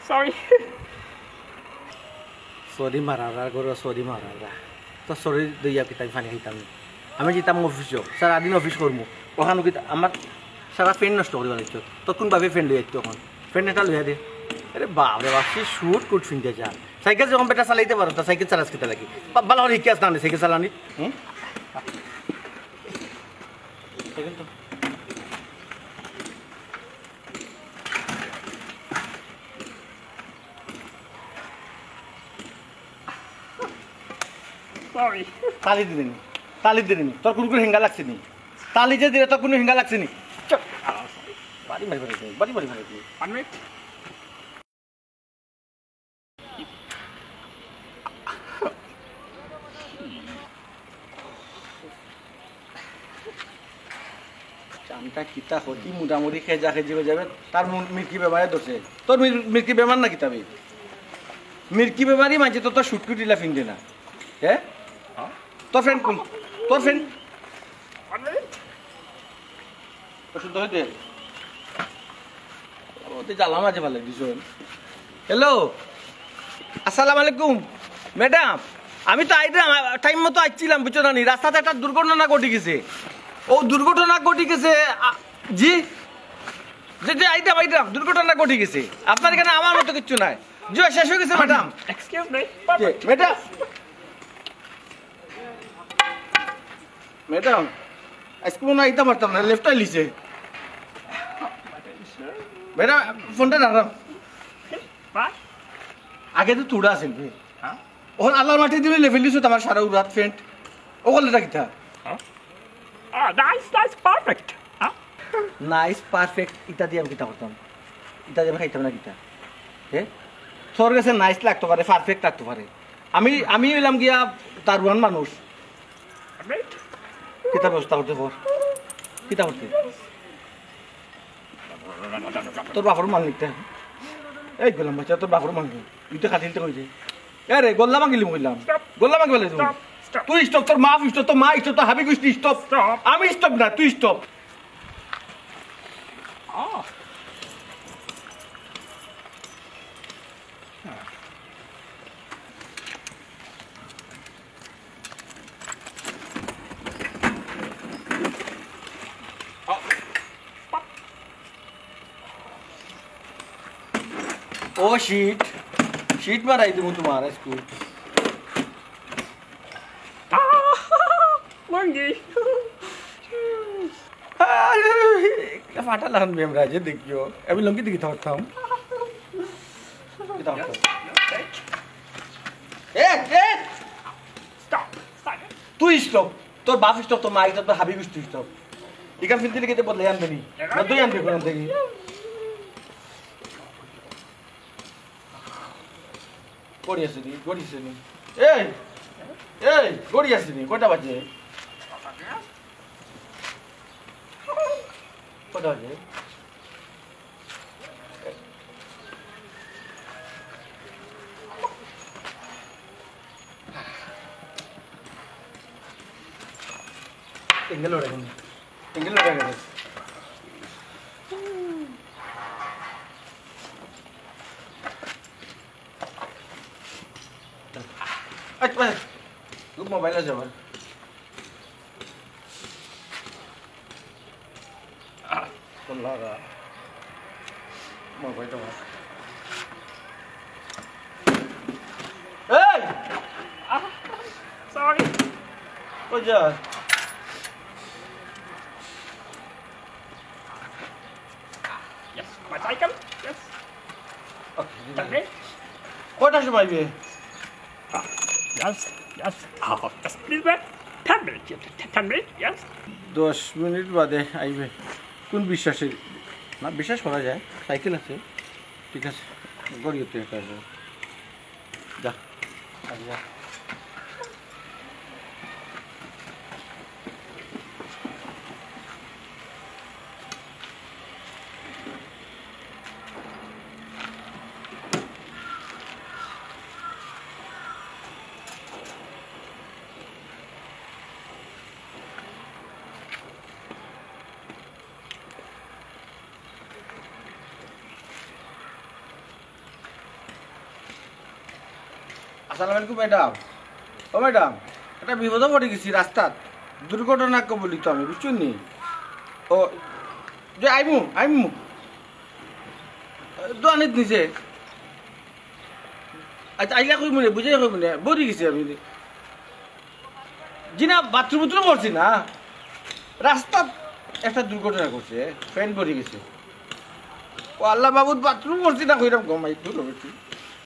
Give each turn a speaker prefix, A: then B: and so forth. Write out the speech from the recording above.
A: Sorry.
B: Sorry marara goro sorry marara. তো sorry দিয়া kita funny হিতাম আমি যেতাম অফিসে সারা দিন অফিস করবো ওখানে কি আমার সারা ফ্রেন্ড নষ্ট করে বানাইছো তো কোন ভাবে ফ্রেন্ড লইয়া তখন ফ্রেন্ড এটা লইয়া দে আরে বাপ রে বাপ সে শুট কুট ফিনতে যা সাইকেল যখন বেটা চালাইতে পারো তা সাইকেল চালাস কিতা লাগি ভালো করে শিখে আসতাম না সাইকেল চালানি সাইকেল তো
A: Sorry.
B: তালি দিনি তোর কোন কোন হেঙ্গা লাগছে নি তালি যে দিলে তোর কোন হেঙ্গা লাগছে নি চল বাড়ি মারি
A: 1 minute.
B: চামটা কিতা হতি মোটামুটি খেজা খেজি হয়ে যাবে তার মির্কি বেমারে ধরছে তোর মির্কি বেমার না কিতাবে মির্কি বেমারই মানছে তোর শুটকুটিলা ফিনতে না হ্যাঁ তোর ফ্রেন্ড কোন তোর ফ্রেন্ড
A: 1 minute.
B: শুদ্ধ হইতে ওতে জ্বালা মাঝে ভালো দিছন হ্যালো আসসালামু আলাইকুম ম্যাডাম আমি তো আইলাম টাইম মতো আসছিলাম বুঝছো না রাস্তাতে একটা দুর্ঘটনা ঘটে গেছে ও দুর্ঘটনা ঘটে গেছে জি যে আইতাম দুর্ঘটনা ঘটে গেছে আপনার এখানে আমার মতো কিচ্ছু নাই জি শেষ হয়ে গেছে ম্যাডাম
A: Excuse me.
B: ম্যাডাম আজকে মনে আইতাম পারতাম না লেফট লিছে ম্যাডাম ফোনটা রাখলাম
A: What?
B: আগে তো তুড়া আছিল ওখানে আল্লাহর মাটি দিলে লেভেল দিছো তোমার সারা রাত ফ্রেন্ড ও কলটা কিতা
A: Nice, perfect.
B: নাইস পারফেক্ট ইটা দিয়ে আমি কিতা করতাম ইটা দিয়ে আমি খাইতাম না কিতা হ্যাঁ তোর কাছে নাইস লাগতে পারে পারফেক্ট লাগতে পারে আমি হইলাম গিয়া তারুয়ান মানুষ কিতা ব্যবস্থা করতে পর কিতা করতে তোর বাপর মাল নিতে এই গোলাম বাচ্চা তোর বাপর মাঙ্গি তুই তো খাতিলতে কইছে এ রে গোল্লা মাঙ্গিলি কইলাম
A: Stop.
B: গোল্লা মাঙ্গি বলে
A: Stop. Stop.
B: তুই স্টপ তোর মা স্টপ তোর মা স্টপ তোর হাবি গুষ্টি স্টপ
A: Stop.
B: আমি স্টপ না তুই স্টপ
A: Ah.
B: ও শিট মারাই দেবো তোমার স্কুল
A: Monkey.
B: ফাটা লাগান আমরা যে দেখিও আমি লঙ্কি দেখি থাকতাম
A: Stop. Stop.
B: তুই স্টপ তোর বাপ স্টপ তোর মা স্টপ তোর হাবি গুষ্টি স্টপ ইকান ফিলতে লিখে বদলে আনবে নি না তুই আনবে কোন থেকে গড়ি আছে নি এই গড়ি আছে নি কয়টা বাজে কয়টা বাজে টেঙ্গেল ওড়ে গেছে আচ্ছা মোবাইল আছে আমার লাগা মোবাইলটা আমার এই
A: Sorry.
B: কই যা
A: Yes. My cycle. Yes. Tell me.
B: কয়টার সময় আইবে
A: Yes. Yes. Oh, just please wait. 10 minutes. 10 minutes. Yes.
B: 10 minute বাদে আইবে কোন বিশ্বাসে না বিশ্বাস করা যায় সাইকেল আছে ঠিক আছে গড়িয়ে তো একটা যা যা আসসালামু আলাইকুম ম্যাডাম ও ম্যাডাম একটা বিপদে পড়ে গেছি রাস্তাত দুর্ঘটনা বলি তো আমি বুঝছেন নি ও যে আইমু দোয়ানিত নিছে আচ্ছা আইলা কই মনে বুঝাই কই মনে বড়ি গেছি আমি জি না বাথরুম করছি না রাস্তাত একটা দুর্ঘটনা করছে ফ্যান পড়ে গেছে ও আল্লাহ বাবুত বাথরুম করছি না কইরাম ঘুমাই দূর হয়েছি